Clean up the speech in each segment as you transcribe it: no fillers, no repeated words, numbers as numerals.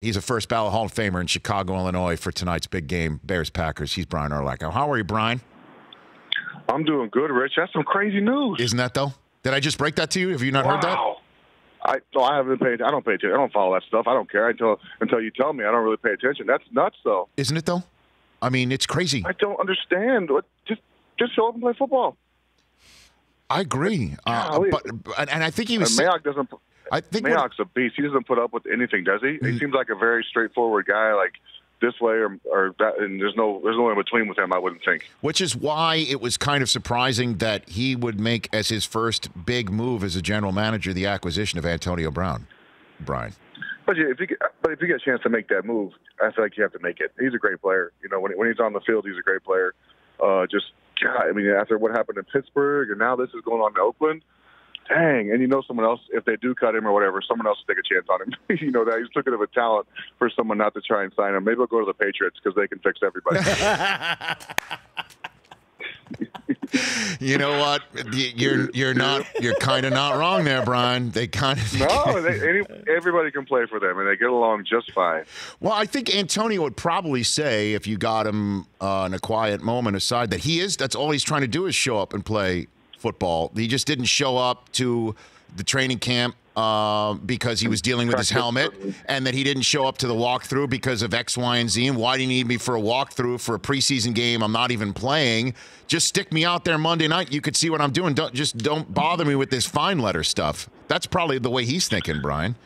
He's a first ballot Hall of Famer in Chicago, Illinois for tonight's big game, Bears-Packers. He's Brian Urlacher. How are you, Brian? I'm doing good, Rich. That's some crazy news. Isn't that, though? Did I just break that to you? Have you not heard that? I haven't paid. I don't pay attention. I don't follow that stuff. I don't care until you tell me. I don't really pay attention. That's nuts, though. Isn't it, though? I mean, it's crazy. I don't understand. Just show up and play football. I agree. And I think he was. Mayock doesn't. I think Mayock's a beast. He doesn't put up with anything, does he? He seems like a very straightforward guy, like this way or that, and there's no in between with him, I wouldn't think. Which is why it was kind of surprising that he would make as his first big move as a general manager the acquisition of Antonio Brown, Brian. But if you get a chance to make that move, I feel like you have to make it. He's a great player. You know, when he's on the field, he's a great player. After what happened in Pittsburgh and now this is going on in Oakland. Dang, and someone else, if they do cut him or whatever, someone else will take a chance on him. You know that he's too good of a talent for someone not to try and sign him. Maybe he'll go to the Patriots because they can fix everybody. You know what? You're kind of not wrong there, Brian. They kind of everybody can play for them and they get along just fine. Well, I think Antonio would probably say if you got him in a quiet moment aside that that's all he's trying to do is show up and play football. He just didn't show up to the training camp because he was dealing with his helmet, and that he didn't show up to the walkthrough because of X, Y, and Z. And why do you need me for a walkthrough for a preseason game I'm not even playing? Just stick me out there Monday night. You could see what I'm doing. Don't bother me with this fine letter stuff. That's probably the way he's thinking, Brian.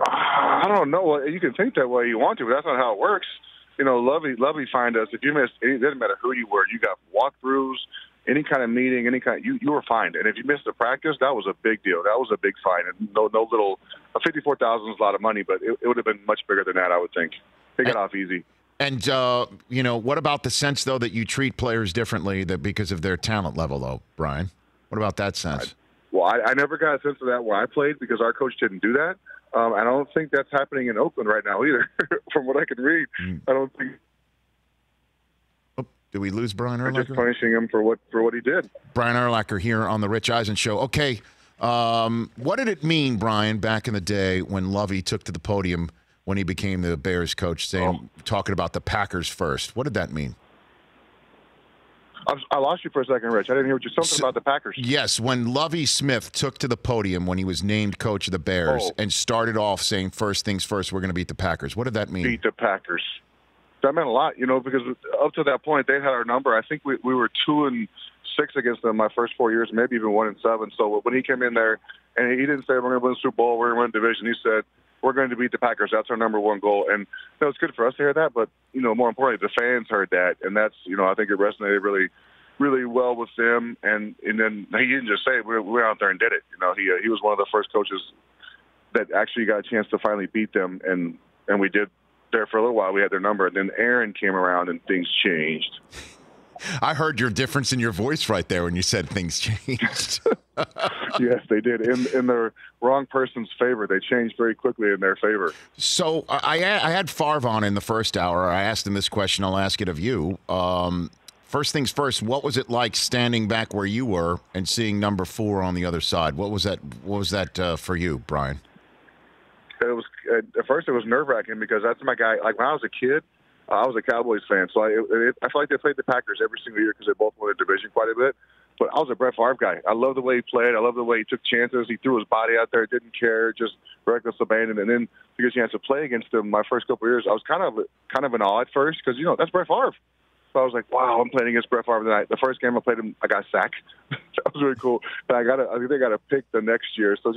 I don't know. You can think that way you want to, but that's not how it works. Lovey find us. If you missed, it doesn't matter who you were. You got walkthroughs. Any kind of meeting, you were fined. And if you missed a practice, that was a big deal. That was a big fine. And no little, $54,000 is a lot of money, but it would have been much bigger than that, I would think. They got off easy. And, what about the sense, though, that you treat players differently because of their talent level, though, Brian? What about that sense? I never got a sense of that where I played because our coach didn't do that. I don't think that's happening in Oakland right now either, from what I can read. I don't think. Did we lose Brian Urlacher? Just punishing him for what he did. Brian Urlacher here on the Rich Eisen Show. Okay, what did it mean, Brian, back in the day when Lovey took to the podium when he became the Bears coach, talking about the Packers first? What did that mean? I lost you for a second, Rich. I didn't hear what you said about the Packers. Yes, when Lovey Smith took to the podium when he was named coach of the Bears and started off saying, first things first, we're going to beat the Packers. What did that mean? Beat the Packers. That meant a lot, because up to that point, they had our number. I think we were 2-6 against them my first 4 years, maybe even 1-7. So when he came in there, and he didn't say, we're going to win the Super Bowl, we're going to win division. He said, we're going to beat the Packers. That's our number one goal. And it's good for us to hear that, but, more importantly, the fans heard that. And that's, I think it resonated really, really well with them. And then he didn't just say it. We went out there and did it. He was one of the first coaches that actually got a chance to finally beat them, and we did. There for a little while, we had their number, and then Aaron came around and things changed. I heard your difference in your voice right there when you said things changed. Yes, they did. In the wrong person's favor. They changed very quickly in their favor. So I had Favre on in the first hour. I asked him this question. I'll ask it of you. First things first, what was it like standing back where you were and seeing number 4 on the other side? What was that for you, Brian? It was at first it was nerve-wracking because that's my guy. Like when I was a kid, I was a Cowboys fan, so I feel like they played the Packers every single year because they both won the division quite a bit. But I was a Brett Favre guy. I love the way he played. I love the way he took chances. He threw his body out there, didn't care, just reckless abandon. And then to get a chance to play against him my first couple of years, I was kind of in awe at first because that's Brett Favre. So I was like, wow, I'm playing against Brett Favre tonight. The first game I played him, I got sacked. That was really cool. But I think they got a pick the next year. So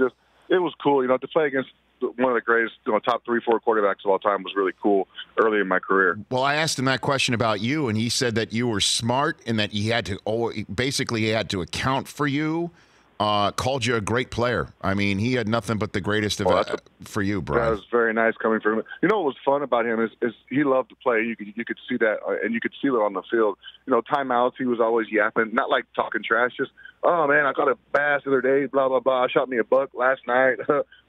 it was cool, to play against one of the greatest, top 3-4 quarterbacks of all time was really cool early in my career. Well, I asked him that question about you, and he said that you were smart and that he had to account for you. Called you a great player. I mean, he had nothing but the greatest for you, Brian. That was very nice coming from him. What was fun about him is he loved to play. You could see that, and you could feel it on the field. Timeouts, he was always yapping, not like talking trash, just, oh, man, I caught a bass the other day, blah, blah, blah. Shot me a buck last night,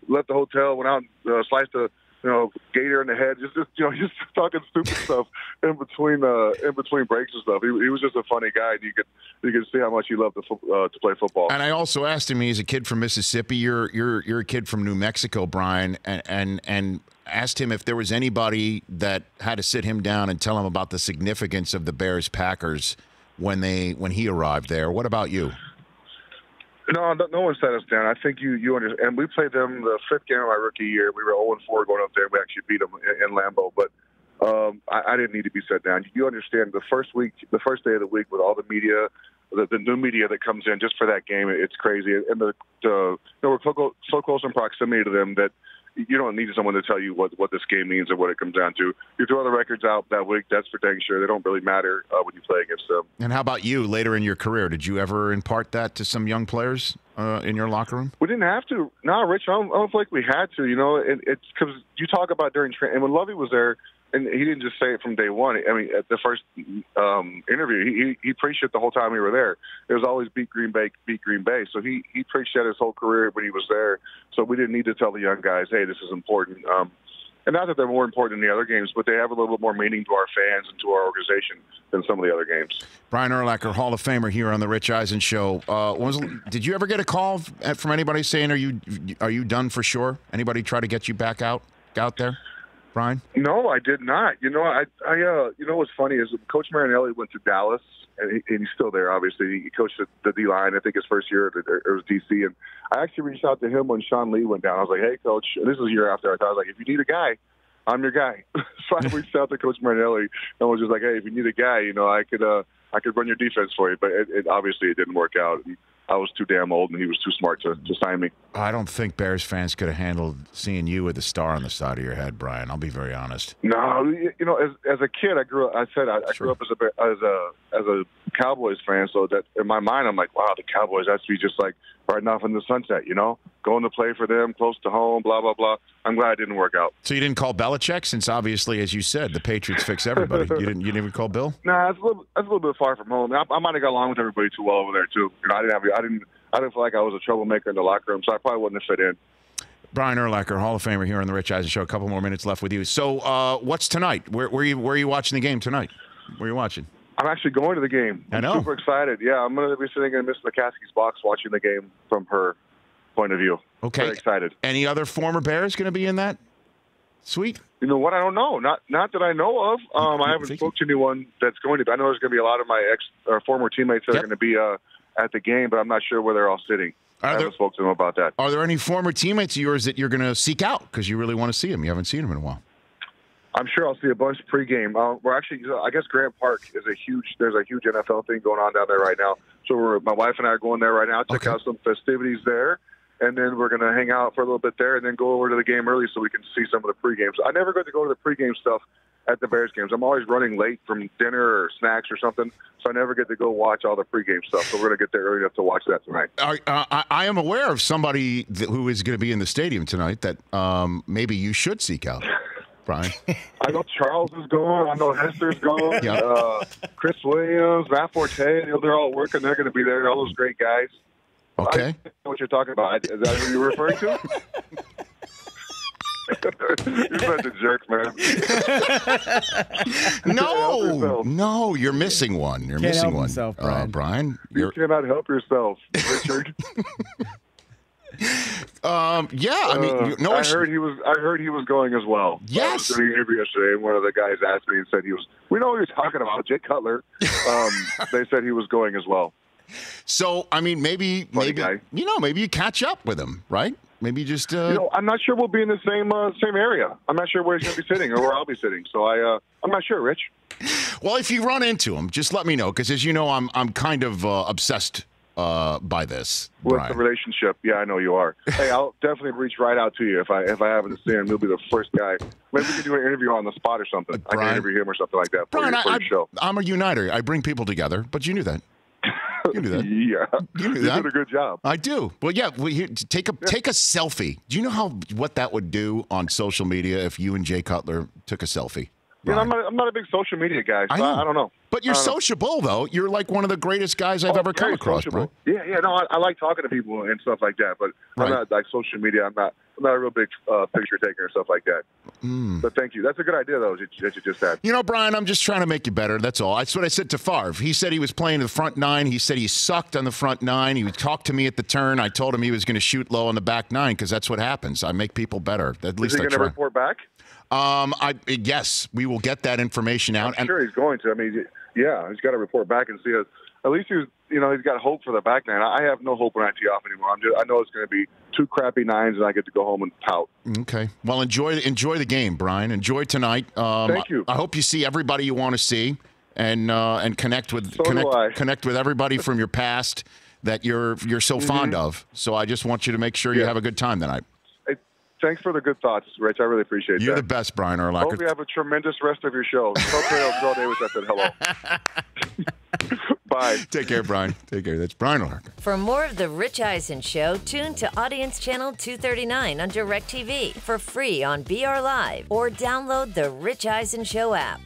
left the hotel, went out and sliced a gator in the head, just just talking stupid stuff in between breaks and stuff. He was just a funny guy. And you could see how much he loved to play football. And I also asked him, he's a kid from Mississippi. You're a kid from New Mexico, Brian, and asked him if there was anybody that had to sit him down and tell him about the significance of the Bears-Packers when he arrived there. What about you? No one sat us down. I think you understand. And we played them the 5th game of my rookie year. We were 0-4 going up there. We actually beat them in Lambeau. But I didn't need to be set down. You understand, the first day of the week with all the media, the new media that comes in just for that game, it's crazy. And we're so close in proximity to them that you don't need someone to tell you what this game means or what it comes down to. You throw the records out that week, that's for dang sure. They don't really matter when you play against them. And how about you later in your career? Did you ever impart that to some young players in your locker room? We didn't have to. No, Rich, I don't feel like we had to. It's because you talk about during training. And when Lovey was there, and he didn't just say it from day one. I mean, at the first interview, he preached it the whole time we were there. It was always beat Green Bay, beat Green Bay. So he preached that his whole career when he was there. So we didn't need to tell the young guys, hey, this is important. And not that they're more important than the other games, but they have a little bit more meaning to our fans and to our organization than some of the other games. Brian Urlacher, Hall of Famer here on the Rich Eisen Show. Did you ever get a call from anybody saying, are you done for sure? Anybody try to get you back out there? Brian? No, I did not. What's funny is Coach Marinelli went to Dallas, and he's still there, obviously. He coached the D-line, I think his first year it was D.C., and I actually reached out to him when Sean Lee went down. I was like, hey, Coach, and this was a year after. I was like, if you need a guy, I'm your guy. So I reached out to Coach Marinelli and was just like, hey, if you need a guy, I could run your defense for you. But obviously it didn't work out. I was too damn old, and he was too smart to sign me. I don't think Bears fans could have handled seeing you with a star on the side of your head, Brian. I'll be very honest. No, as a kid, I grew up as a Cowboys fan, so that in my mind, I'm like, wow, the Cowboys has to be just like riding off in the sunset, going to play for them, close to home, blah, blah, blah. I'm glad it didn't work out. So you didn't call Belichick, since obviously, as you said, the Patriots fix everybody. You didn't even call Bill? Nah, that's a little bit far from home. I might have got along with everybody too well over there too. I didn't feel like I was a troublemaker in the locker room, so I probably wouldn't have fit in. Brian Urlacher, Hall of Famer here on the Rich Eisen Show. A couple more minutes left with you. So, what's tonight? Where are you watching the game tonight? Where are you watching? I'm actually going to the game. I know. I'm super excited. Yeah, I'm going to be sitting in Miss McCaskey's box watching the game from her point of view. Okay. Very excited. Any other former Bears going to be in that suite? You know what? I don't know. Not that I know of. I haven't spoken to anyone that's going to be. I know there's going to be a lot of my former teammates that are going to be at the game, but I'm not sure where they're all sitting. I haven't spoken to them about that. Are there any former teammates of yours that you're going to seek out because you really want to see them? You haven't seen them in a while. I'm sure I'll see a bunch pregame. We're actually, I guess Grant Park is there's a huge NFL thing going on down there right now. So my wife and I are going there right now, check out some festivities there, and then we're going to hang out for a little bit there and then go over to the game early so we can see some of the pregames. I never get to go to the pregame stuff at the Bears games. I'm always running late from dinner or snacks or something, so I never get to go watch all the pregame stuff. So we're going to get there early enough to watch that tonight. I am aware of somebody who is going to be in the stadium tonight that maybe you should seek out. Brian. I know Charles is going. I know Hester's going. Chris Williams, Matt Forte. They're all working. They're going to be there. All those great guys. Okay. I don't know what you're talking about. Is that who you're referring to? You're such a jerk, man. No, you're missing one. You're missing one. Yourself, Brian. You cannot help yourself, Richard. I heard he was going as well. Yes. I was doing an interview yesterday, and one of the guys asked me and said we know what you're talking about, Jake Cutler. They said he was going as well. So, I mean, maybe you catch up with him, right? Maybe just I'm not sure we'll be in the same area. I'm not sure where he's going to be sitting or where I'll be sitting. So I'm not sure, Rich. Well, if you run into him, just let me know, because as you know, I'm kind of obsessed by this. With Brian. The relationship. Yeah, I know you are. Hey, I'll definitely reach right out to you if I happen to see him. He'll be the first guy. Maybe we can do an interview on the spot or something. Brian, I can interview him or something like that for your show. I'm a uniter. I bring people together, but you knew that. You knew that. Yeah. You knew that. You did a good job. I do. Well, yeah. Take a selfie. Do you know what that would do on social media if you and Jay Cutler took a selfie? You know, I'm not a big social media guy, so I don't know. But you're sociable, though. You're like one of the greatest guys I've ever come across, bro. Yeah, no, I like talking to people and stuff like that, but I'm not like social media. I'm not a real big picture taker and stuff like that. But thank you. That's a good idea, though, that you just had. You know, Brian, I'm just trying to make you better. That's all. That's what I said to Favre. He said he was playing the front nine. He said he sucked on the front nine. He would talk to me at the turn. I told him he was going to shoot low on the back nine because that's what happens. I make people better. At least I try. Is he going to report back? Yes, we will get that information out. I'm sure he's going to. I mean, yeah, he's got to report back and see. At least he's got hope for the back nine. I have no hope when I tee off anymore. I know it's going to be 2 crappy nines, and I get to go home and pout. Okay. Well, enjoy the game, Brian. Enjoy tonight. Thank you. I hope you see everybody you want to see, and connect with everybody from your past that you're so fond of. So I just want you to make sure you have a good time tonight. Thanks for the good thoughts, Rich. I really appreciate that. You're the best, Brian Urlacher. Hope you have a tremendous rest of your show. Tell Carl Davis I said hello. Bye. Take care, Brian. Take care. That's Brian Urlacher. For more of The Rich Eisen Show, tune to Audience Channel 239 on DirecTV for free on BR Live or download The Rich Eisen Show app.